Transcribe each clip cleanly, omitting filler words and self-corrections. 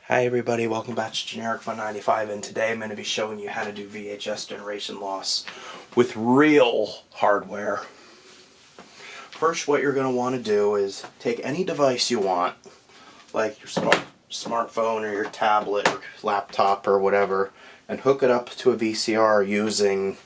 Hi everybody, welcome back to Generic Fun 95, and today I'm going to be showing you how to do VHS generation loss with real hardware. First, what you're going to want to do is take any device you want, like your smartphone or your tablet or laptop or whatever, and hook it up to a VCR using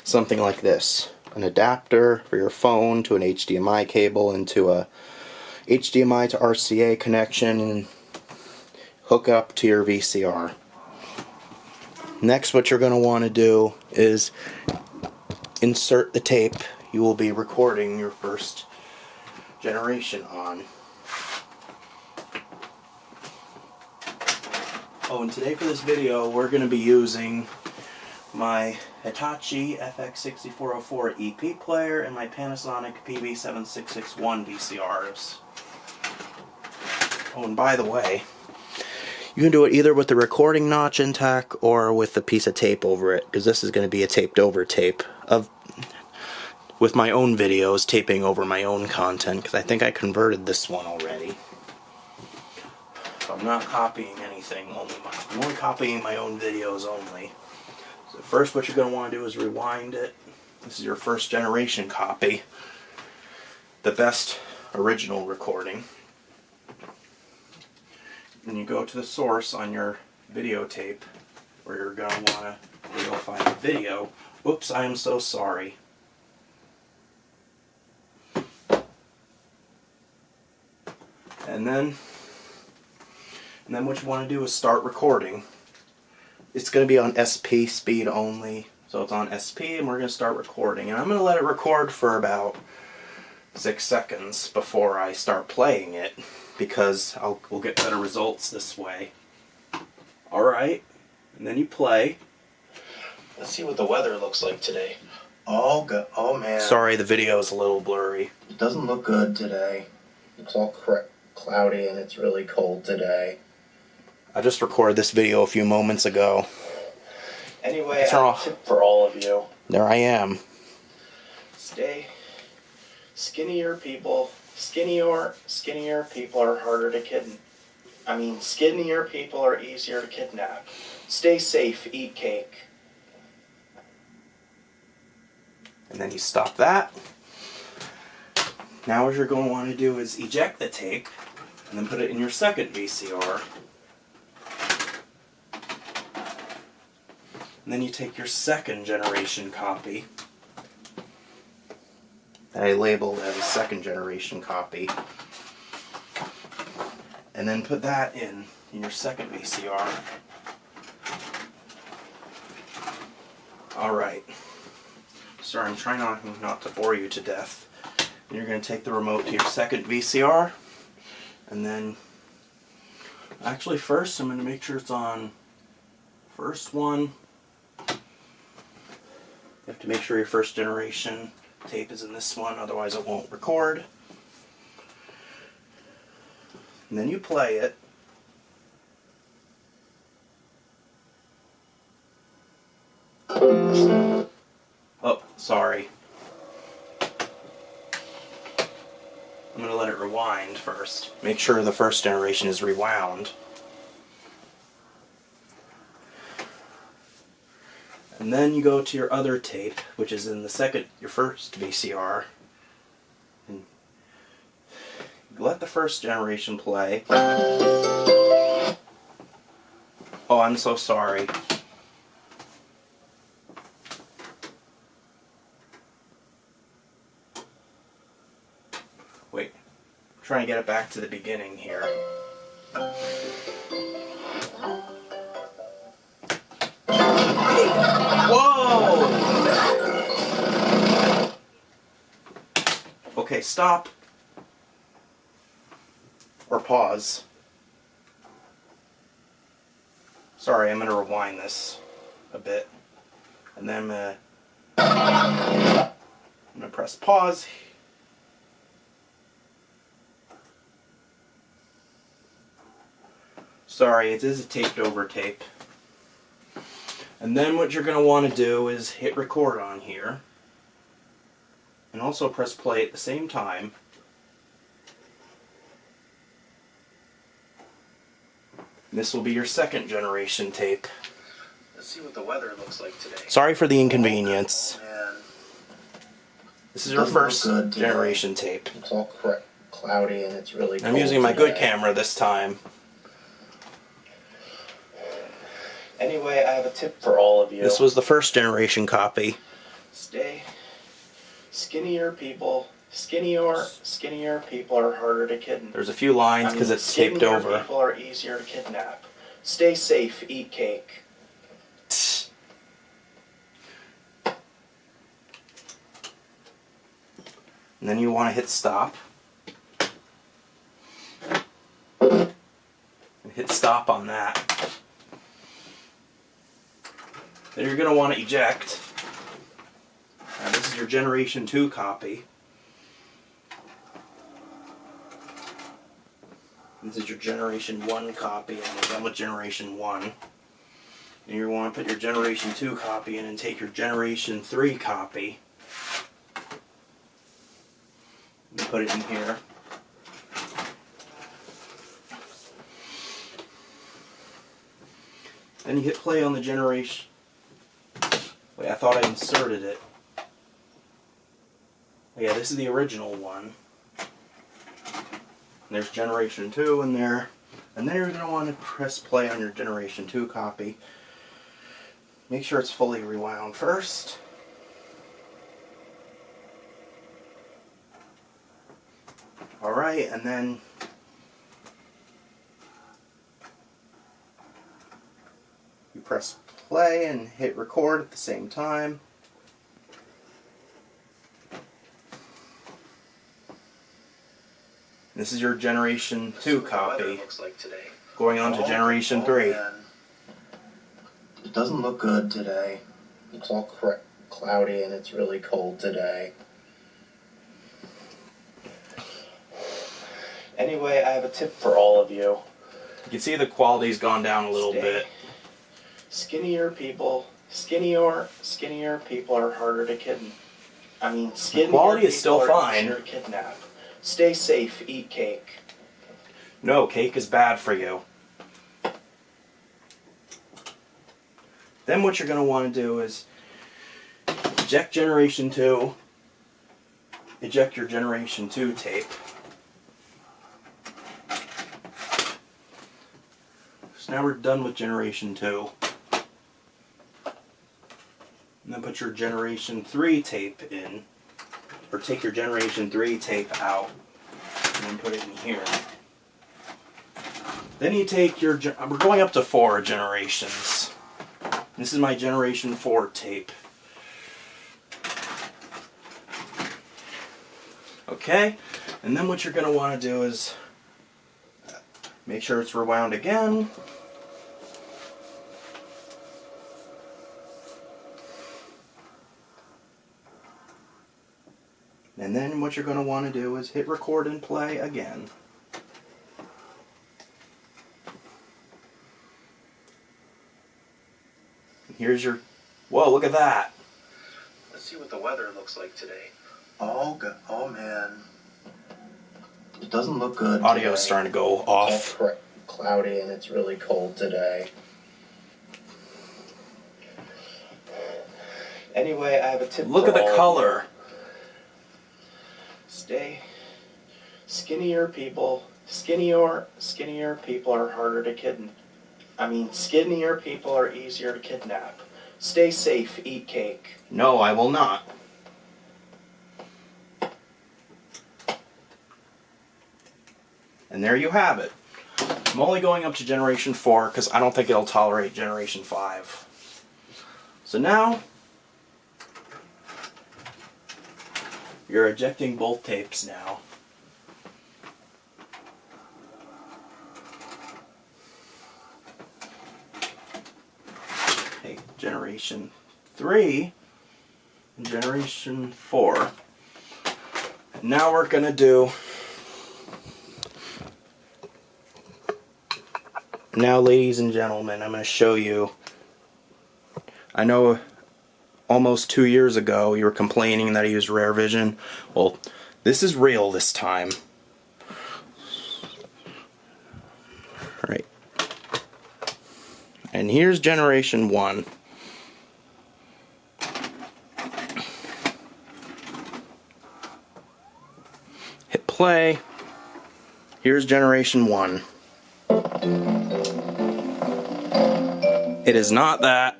something like this. An adapter for your phone to an HDMI cable into a HDMI to RCA connection and hook up to your VCR. Next, what you're going to want to do is insert the tape you will be recording your first generation on. Oh, and today for this video we're going to be using my Hitachi FX6404 EP player and my Panasonic PV7661 VCRs. Oh, and by the way, you can do it either with the recording notch intact or with a piece of tape over it, because this is going to be a taped over tape with my own videos, taping over my own content, because I think I converted this one already. So I'm not copying anything, I'm only copying my own videos only. So first what you're going to want to do is rewind it. This is your first generation copy, the best original recording. And you go to the source on your videotape where you're going to want to go find the video. Oops, I am so sorry. And then what you want to do is start recording. It's going to be on SP speed only, so it's on SP, and we're going to start recording. And I'm going to let it record for about 6 seconds before I start playing it, because we'll get better results this way. Alright, and then you play. Let's see what the weather looks like today. Oh, good. Oh man. Sorry, the video is a little blurry. It doesn't look good today. It's all cloudy and it's really cold today. I just recorded this video a few moments ago. Anyway, I have a tip for all of you. There I am. Stay skinnier people. Skinnier people are harder to kidnap. Skinnier people are easier to kidnap. Stay safe, eat cake. And then you stop that. Now what you're going to want to do is eject the tape and then put it in your second VCR. And then you take your second generation copy that I labeled as a second generation copy, and then put that in your second VCR. Alright, sorry, I'm trying not to bore you to death. And you're going to take the remote to your second VCR, and then actually first I'm going to make sure it's on first one. You have to make sure your first generation tape is in this one, otherwise it won't record. And then you play it. Oh, sorry. I'm going to let it rewind first. Make sure the first generation is rewound. And then you go to your other tape, which is in your first VCR, and let the first generation play. Oh, I'm so sorry. Wait, I'm trying to get it back to the beginning here. Whoa! Okay, stop. Or pause. Sorry, I'm going to rewind this a bit. And then I'm going to press pause. Sorry, it is a taped over tape. And then what you're going to want to do is hit record on here. And also press play at the same time. This will be your second generation tape. Let's see what the weather looks like today. Sorry for the inconvenience. Oh, man. This is your first generation tape. It's all cloudy and it's really cold. I'm using my good camera this time. Anyway, I have a tip for all of you. This was the first generation copy. Stay skinnier people. Skinnier people are harder to kidnap. There's a few lines because it's taped over. Skinnier people are easier to kidnap. Stay safe. Eat cake. And then you want to hit stop. And hit stop on that. Then you're going to want to eject. Now this is your Generation 2 copy. This is your Generation 1 copy, and we're done with Generation 1. And you want to put your Generation 2 copy in and take your Generation 3 copy. And put it in here. Then you hit play on the generation. Wait, I thought I inserted it. Yeah, this is the original one. And there's Generation 2 in there. And then you're going to want to press play on your Generation 2 copy. Make sure it's fully rewound first. Alright, and then you press play and hit record at the same time. This is your Generation 2 copy. Going on to Generation 3. Man. It doesn't look good today. It's all cloudy and it's really cold today. Anyway, I have a tip for all of you. You can see the quality's gone down a little bit. Skinnier people people are harder to kidnap. The quality is still fine. To kidnap. Stay safe. Eat cake. No, cake is bad for you. Then what you're going to want to do is eject Generation 2, eject your Generation 2 tape. So now we're done with Generation 2. And then put your Generation 3 tape in, or take your Generation 3 tape out, and then put it in here. Then you take your, we're going up to 4 generations. This is my Generation 4 tape. Okay, and then what you're going to want to do is make sure it's rewound again. And then what you're going to want to do is hit record and play again. And here's your... Whoa, look at that. Let's see what the weather looks like today. Oh, God. Oh, man. It doesn't look good. Audio's starting to go off. It's cloudy and it's really cold today. Anyway, I have a tip. Look at the color. Stay skinnier people. Skinnier people are harder to kidnap. Skinnier people are easier to kidnap. Stay safe. Eat cake. No, I will not. And there you have it. I'm only going up to Generation 4 because I don't think it'll tolerate Generation 5. So now, you're ejecting both tapes now. Take Generation 3 and Generation 4. And now we're going to do... Now, ladies and gentlemen, I'm going to show you. I know almost 2 years ago you were complaining that I used Rare Vision. Well, this is real this time. Alright. And here's Generation 1. Hit play. Here's Generation 1. It is not that.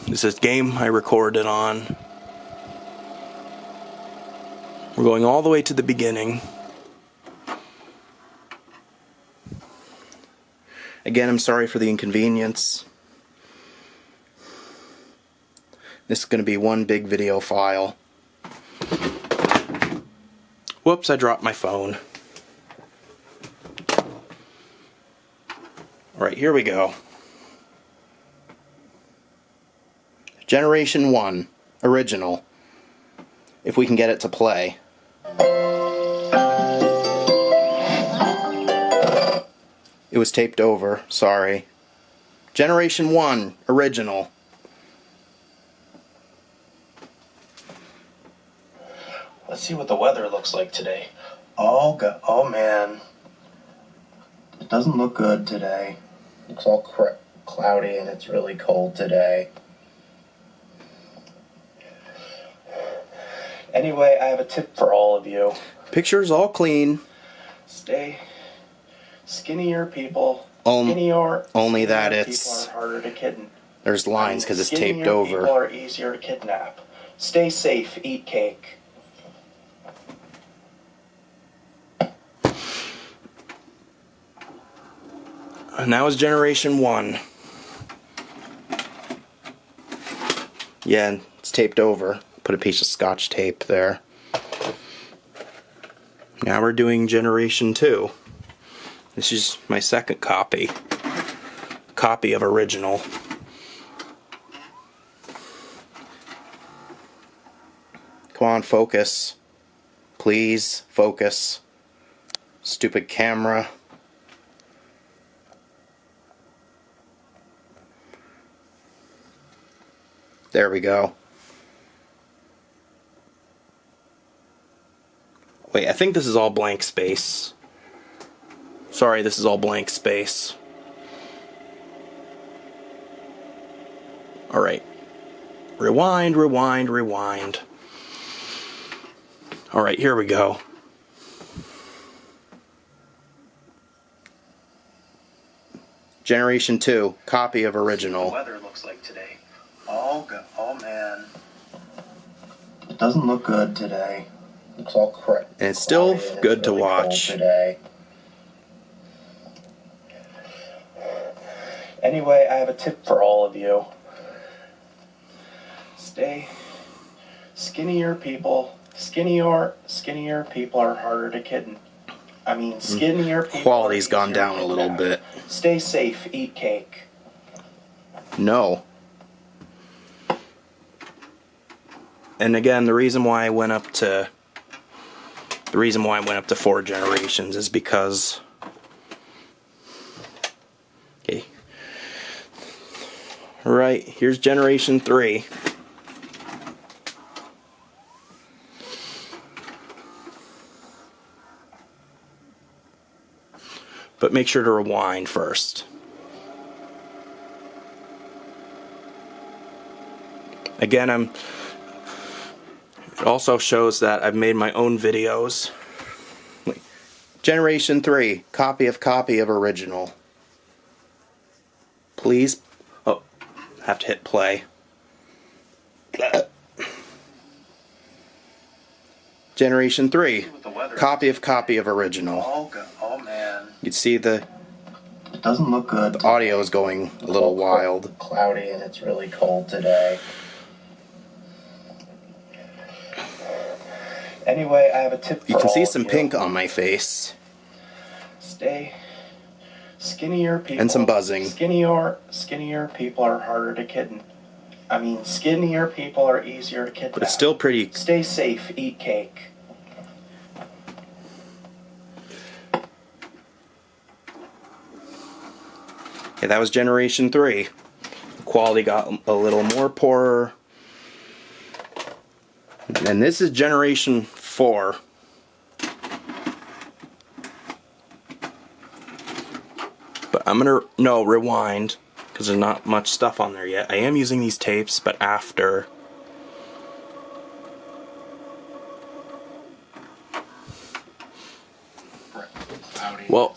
This is a game I recorded on. We're going all the way to the beginning. Again, I'm sorry for the inconvenience. This is going to be one big video file. Whoops, I dropped my phone. Alright, here we go. Generation 1, original. If we can get it to play. It was taped over, sorry. Generation 1, original. Let's see what the weather looks like today. Oh man. It doesn't look good today. Looks all cloudy and it's really cold today. Anyway, I have a tip for all of you. Picture's all clean. Stay skinnier people. Only that people it's... are harder to kidnap. There's lines because it's taped Skinnier over. people are easier to kidnap. Stay safe. Eat cake. And that was Generation 1. Yeah, it's taped over. Put a piece of Scotch tape there. Now we're doing Generation 2. This is my second copy. Copy of original. Come on, focus. Please, focus. Stupid camera. There we go. Wait, I think this is all blank space. Sorry, this is all blank space. Alright. Rewind, rewind, rewind. Alright, here we go. Generation 2, copy of original. The weather looks like today. Oh man. It doesn't look good today. Looks all crap. And it's still good to watch. Today. Anyway, I have a tip for all of you. Stay skinnier people. Skinnier people are harder to kidnap. Skinnier people. Quality's gone down a little bit. Stay safe. Eat cake. No. And again, the reason why I went up to 4 generations is because, okay, right, here's Generation 3. But make sure to rewind first. Again, it also shows that I've made my own videos. Generation 3, copy of original. Please. Oh, have to hit play. Generation 3, copy of original. Oh man. You'd see It doesn't look good. the audio is going a little wild. Cloudy and it's really cold today. Anyway, I have a tip for You can see all some of you. pink on my face. Stay skinnier people. And some buzzing. Skinnier people are harder to kidnap. Skinnier people are easier to kidnap. But it's still pretty... Stay safe. Eat cake. Okay, that was Generation 3. The quality got a little more poorer. And this is Generation 4. But I'm gonna, no, rewind, because there's not much stuff on there yet. I am using these tapes, but after. Well,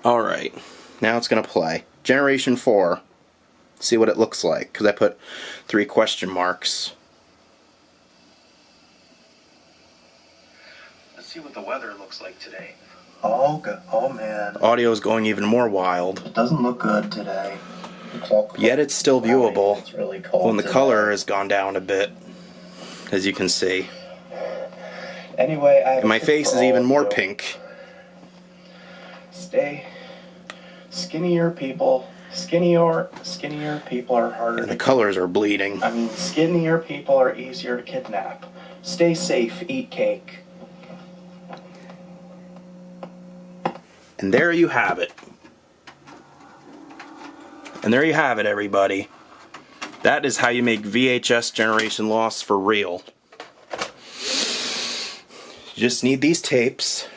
alright, now it's gonna play. Generation 4. See what it looks like, because I put 3 question marks. Let's see what the weather looks like today. Oh, good. Oh, man. Audio is going even more wild. It doesn't look good today. Yet it's still viewable. It's really cold. When the today. color has gone down a bit, as you can see. Anyway, I have And my face is even more pink. Stay skinnier people. Skinnier people are harder. And the colors are bleeding. I mean, skinnier people are easier to kidnap. Stay safe. Eat cake. And there you have it. And there you have it, everybody. That is how you make VHS generation loss for real. You just need these tapes.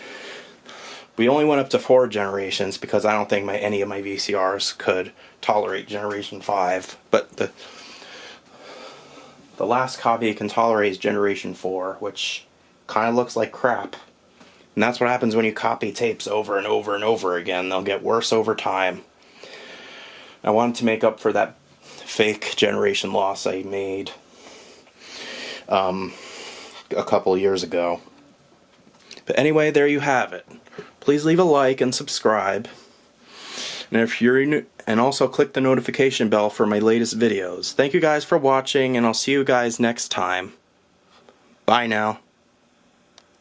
We only went up to 4 generations because I don't think any of my VCRs could tolerate generation 5. But the last copy can tolerate is generation 4, which kind of looks like crap. And that's what happens when you copy tapes over and over and over again. They'll get worse over time. I wanted to make up for that fake generation loss I made a couple years ago. But anyway, there you have it. Please leave a like and subscribe. And if you're new, and also click the notification bell for my latest videos. Thank you guys for watching, and I'll see you guys next time. Bye now.